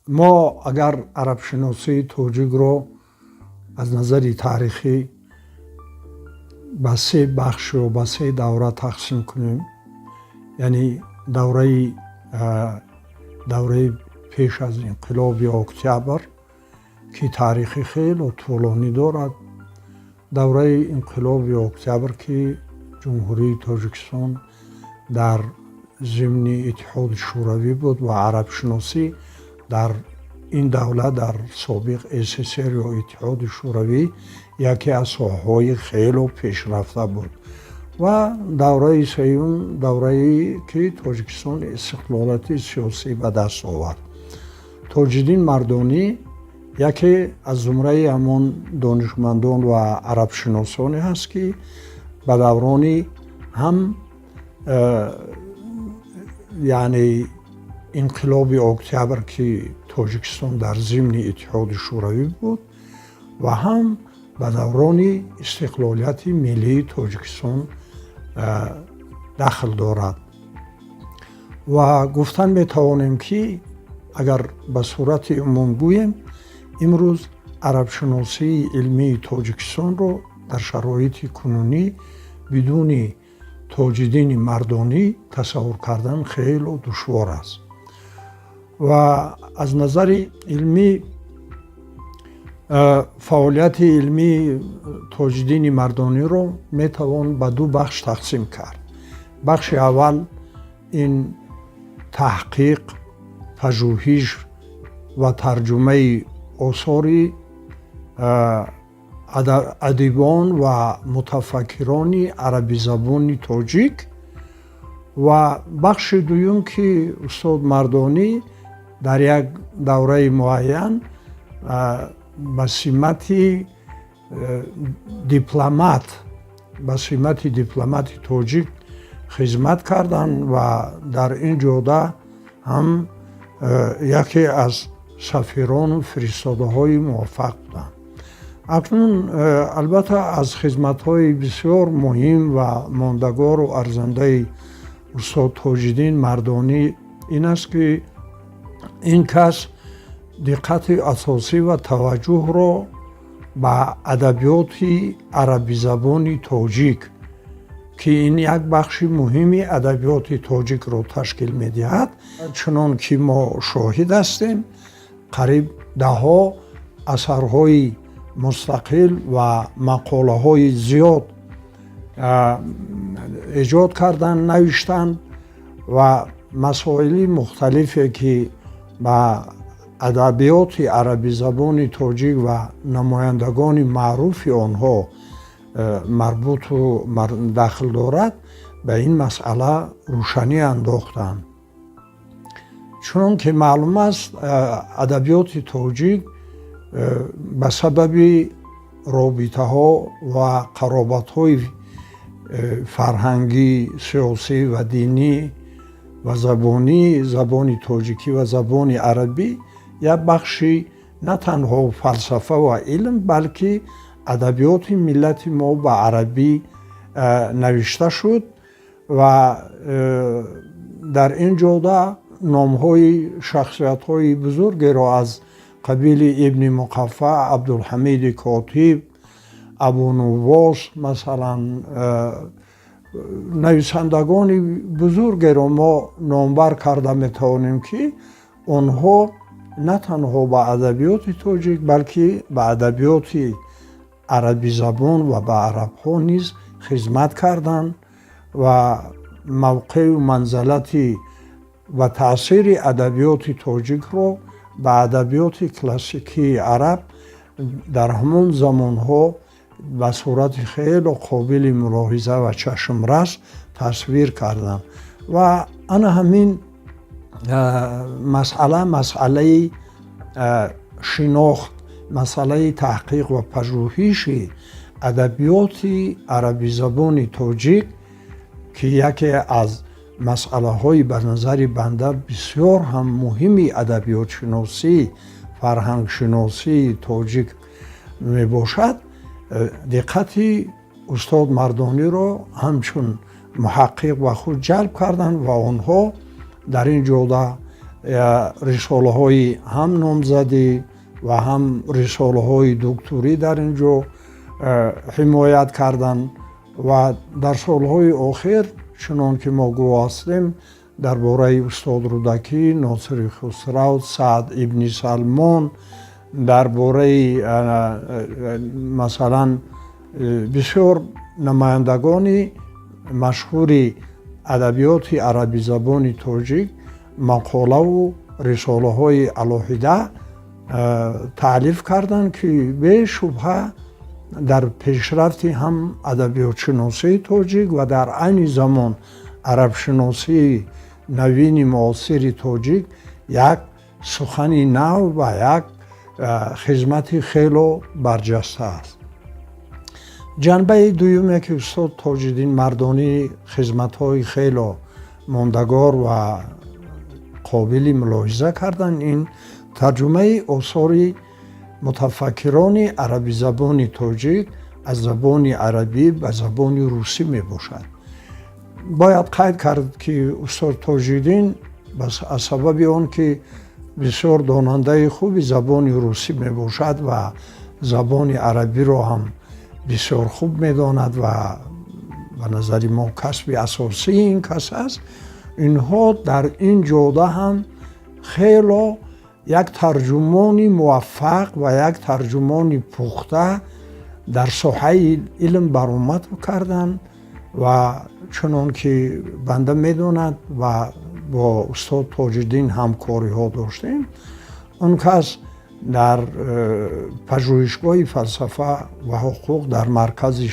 ما اگر عرب شناسی توجیک رو از نظر تاریخی به سه بخش و به سه دوره تقسیم کنیم، یعنی دوره پیش از انقلاب اکتبر که تاریخی خیلی طولانی دارد، دوره انقلاب اکتبر که جمهوری تاجیکستان در ضمن اتحاد شوروی بود و عرب شناسی در این دولت در سابق SSR یا اتحاد شوروی یکی از ساحه‌های خیلی پیشرفته بود و دوره سوم دوره‌ای که تاجیکستان استقلالیت سیاسی به دست آورد. تاج‌الدین مردانی یکی از زمره همان دانشمندان و عرب شناسانی هست که به دوران هم یعنی انقلاب اکتبر که تاجیکستان در ضمن اتحاد شوروی بود و هم به دوران استقلالیت ملی تاجیکستان دخل دارد و گفتن میتوانیم که اگر به صورت عموم گوییم امروز عرب شناسی علمی تاجیکستان رو در شرایط کنونی بدون تاج‌الدین مردانی تصور کردن خیلی دشوار است و از نظر علمی فعالیت علمی تاج‌الدین مردانی رو میتوان به دو بخش تقسیم کرد. بخش اول این تحقیق، پژوهش و ترجمه آثار ادیبان و متفکران عربی زبان تاجیک و بخش دوم که استاد مردانی در یک دوره معین به سمت دیپلمات تاجیک خدمت کردند و در این جهت هم یکی از سفیران و فرستاده های موفق بودند. اکنون البته از خدمت های بسیار مهم و ماندگار و ارزنده استاد تاج‌الدین مردانی این است که این کس دقت اساسی و توجه را به ادبیات عربی زبان تاجیک که این یک بخش مهمی ادبیات تاجیک را تشکیل می‌دهد، چنان که ما شاهد هستیم قریب ده‌ها اثرهای مستقل و مقاله های زیاد ایجاد کردن، نوشتند و مسائل مختلفی که به ادبیات عربی زبان تاجیک و نمایندگان معروف آنها مربوط و دخل دارد به این مسئله روشنی انداختند. چون که معلوم است ادبیات تاجیک به سبب رابطه ها و قرابت های فرهنگی، سیاسی و دینی و زبان تاجیکی و زبان عربی یک بخشی نه تنها فلسفه و علم بلکه ادبیات ملت ما به عربی نوشته شد و در این جهت نام‌های شخصیت‌های بزرگی را از قبیل ابن مقفع، عبدالحمید کاتب، ابو نواس مثلا نویسندگان بزرگی را ما نامبر کرده میتوانیم که آنها نه تنها به ادبیات تاجیک بلکه به ادبیات عربی زبان و به عرب ها نیز خدمت کردند و موقع و منزلت و تأثیر ادبیات تاجیک را به ادبیات کلاسیکی عرب در همون زمانها به صورت خیلی قابل ملاحظه و چشمرس تصویر کردم و انا همین مسئله شناخت، مسئله تحقیق و پژوهش ادبیات عربی زبان تاجیک که یکی از مسئله های به نظر بنده بسیار هم مهمی ادبیات شناسی، فرهنگ شناسی تاجیک می باشد، دقت استاد مردانی را همچون محقق و خود جلب کردند و آنها در این جهت рисолаҳои ҳам номзадӣ ва ҳам рисолаҳои дуктурӣ дар ин ҷо ҳимоят карданд ва дар солҳои охир чунон ки мо гувоҳ ҳастем дар бораи устод Рудакӣ, Носири Хусрав, Саъд ибни Салмон, дар бораи масалан бисёр намояндагони машҳури адабиёти арабизабони тоҷик мақолаву рисолаҳои алоҳида таълиф карданд, ки бешубҳа дар пешрафти ҳам адабиётшиносии тоҷик ва дар айни замон арабшиносии навини муосири тоҷик як сухани нав ва як хизмати хело барҷаста аст. ҷанбаи дуюме ки устод Тоҷиддин Мардонӣ хизматҳои хело мондагор ва қобили мулоҳиза карданд, ин тарҷумаи осори мутафаккирони арабизабони тоҷик аз забони арабӣ ба забони русӣ мебошад. бояд қайд кард, ки устод Тоҷиддин аз сабаби он ки бисёр донандаи хуби забони русӣ мебошад ва забони арабиро ҳам бисёр хуб медонад ва ба назари мо касби асосии ин кас аст, инҳо дар ин ҷода ҳам хело як тарҷумони муваффақ ва як тарҷумони пухта дар соҳаи илм баромад карданд ва чунон ки банда медонад ва бо устод Тоҷиддин ҳамкориҳо доштем, он кас дар пажӯҳишгоҳи фалсафа ва ҳуқуқ дар маркази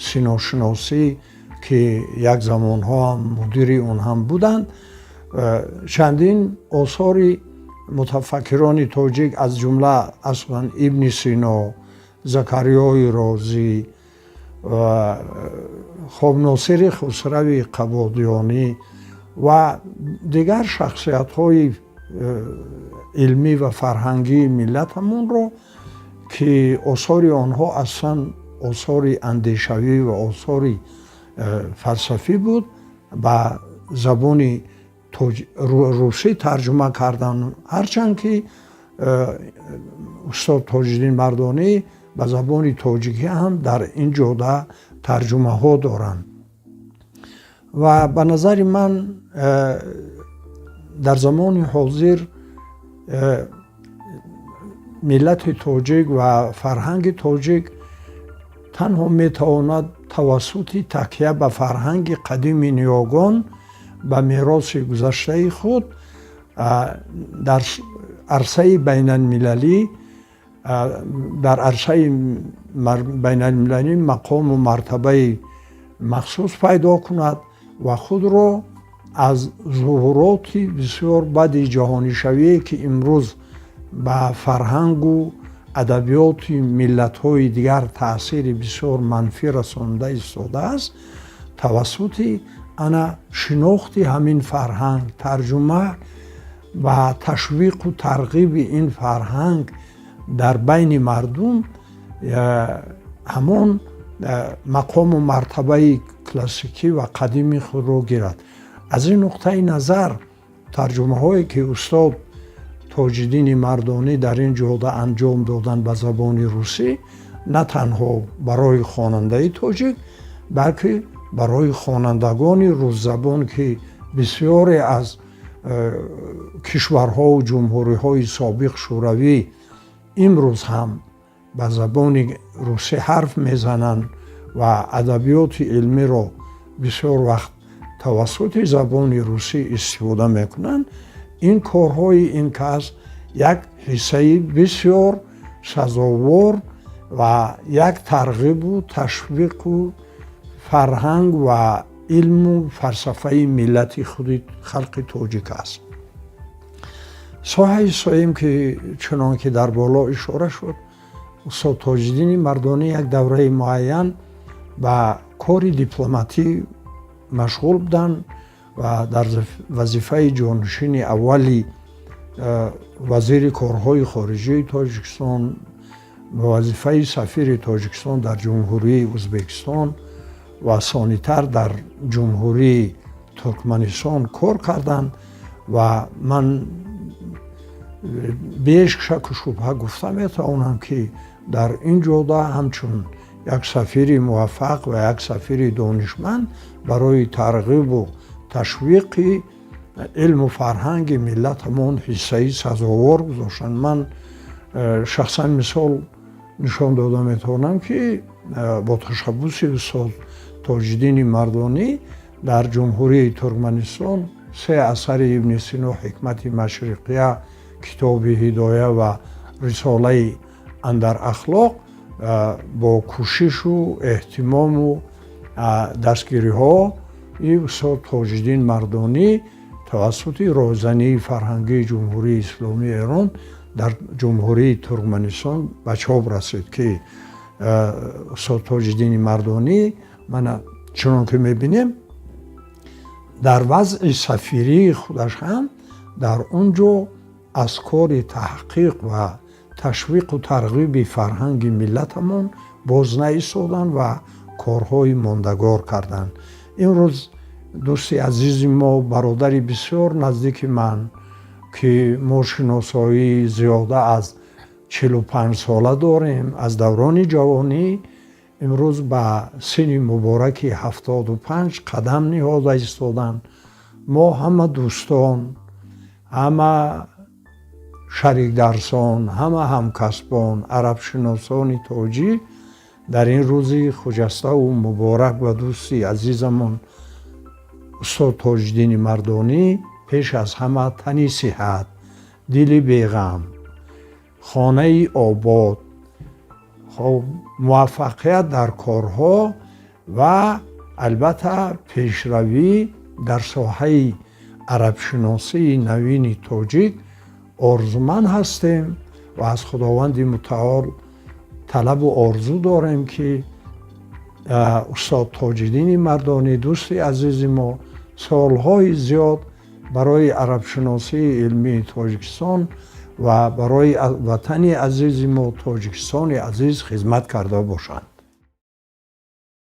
синошиносӣ, ки як замонҳо ҳам мудири он ҳам буданд, чандин осори мутафаккирони тоҷик аз ҷумла аслан Ибни Сино, Закариёи Розӣ, Носири Хусрави Қабодиёнӣ ва дигар шахсиятҳои илмӣ ва фарҳангии миллатамонро, ки осори онҳо аслан осори андешавӣ ва осори фалсафӣ буд, ба забони русӣ тарҷума карданд. ҳарчанд ки устод Тоҷиддин Мардонӣ ба забони тоҷикӣ ҳам дар ин ҷода тарҷумаҳо доранд. ва ба назари ман дар замони ҳозир миллати тоҷик ва фарҳанги тоҷик танҳо метавонад тавассути такя ба фарҳанги қадими ниёгон, ба мероси гузаштаи худ дар арсаи байналмилалӣ мақому мартабаи махсус пайдо кунад ва худро аз зуҳуроти бисёр баъди ҷаҳонишавие, ки имрӯз ба фарҳангу адабиёти миллатҳои дигар таъсири бисёр манфӣ расонда истодааст, тавассути ана шинохти ҳамин фарҳанг, тарҷума ва ташвиқу тарғиби ин фарҳанг дар байни мардум ҳамон мақому мартабаи классикӣ ва қадими худро гирад. аз ин нуқтаи назар тарҷумаҳое ки устод Тоҷиддини Мардонӣ дар ин ҷода анҷом доданд ба забони русӣ, на танҳо барои хонандаи тоҷик, балки барои хонандагони рӯззабон, ки бисёре аз кишварҳоу ҷумҳуриҳои собиқ шӯравӣ имрӯз ҳам ба забони русӣ ҳарф мезананд ва адабиёти илмиро бисёр вақт тавассути забони русӣ истифода мекунанд. ин корҳои ин кас як ҳиссаи бисёр сазовор ва як тарғибу ташвиқу фарҳанг ва илму фалсафаи миллати худи халқи тоҷик аст. соҳаи соим, ки чунон ки дар боло ишора шуд, устод Тоҷиддини Мардонӣ як давраи муайян ба кори дипломатӣ машғул буданд ва дар вазифаи ҷонишини аввали вазири корҳои хориҷии Тоҷикистон ва вазифаи сафири Тоҷикистон дар ҷумҳурии Ӯзбекистон ва сонитар дар ҷумҳурии Туркманистон кор карданд ва ман без шаку шубҳа гуфта метавонам, ки дар ин ҷода ҳамчун як сафири муваффақ ва як сафири донишманд барои тарғибу ташвиқи илму фарҳанги миллатамон ҳиссаи сазовор гузоштанд. Ман шахсан мисол нишон дода метавонам, ки бо ташаббуси устод Тоҷиддини Мардонӣ дар ҷумҳурии Туркманистон 3 асари Ибни Сино ҳикмати машриқия, китоби ҳидоя ва рисолаи андар ахлоқ бо кӯшишу эҳтимому дастгириҳои устод Тоҷиддин Мардонӣ тавассути роҳзании фарҳангии ҷумҳурии исломии Эрон дар ҷумҳурии Туркманистон ба чоп расид, ки устод Тоҷиддини Мардонӣ мана чунон ки мебинем дар вазъи сафирии худаш ҳам дар он ҷо аз кори таҳқиқ ва ташвиқу тарғиби фарҳанги миллатамон боз наистоданд ва корҳои мондагор карданд. имрӯз дӯсти азизи мо, бародари бисёр наздики ман, ки мо шиносоии зиёда аз 45 сола дорем, аз даврони ҷавонӣ имрӯз ба синни мубораки 75 қадам ниҳода истоданд. мо ҳама дӯстон, ҳама шарикдарсон, ҳама ҳамкасбон, арабшиносони тоҷӣ дар ин рӯзи хуҷаставу муборак ба дӯсти азизамон устод Тоҷиддини Мардонӣ пеш аз ҳама тани сиҳат, дили беғам, хонаи обод, муваффақият дар корҳо ва албатта пешравӣ дар соҳаи арабшиносии навини тоҷик орзуманд ҳастем ва аз Худованди мутаол талабу орзу дорем, ки устод Тоҷиддини Мардонӣ, дӯсти азизи мо, солҳои зиёд барои арабшиносии илмии Тоҷикистон ва барои ватани азизи мо Тоҷикистони азиз хизмат карда бошанд.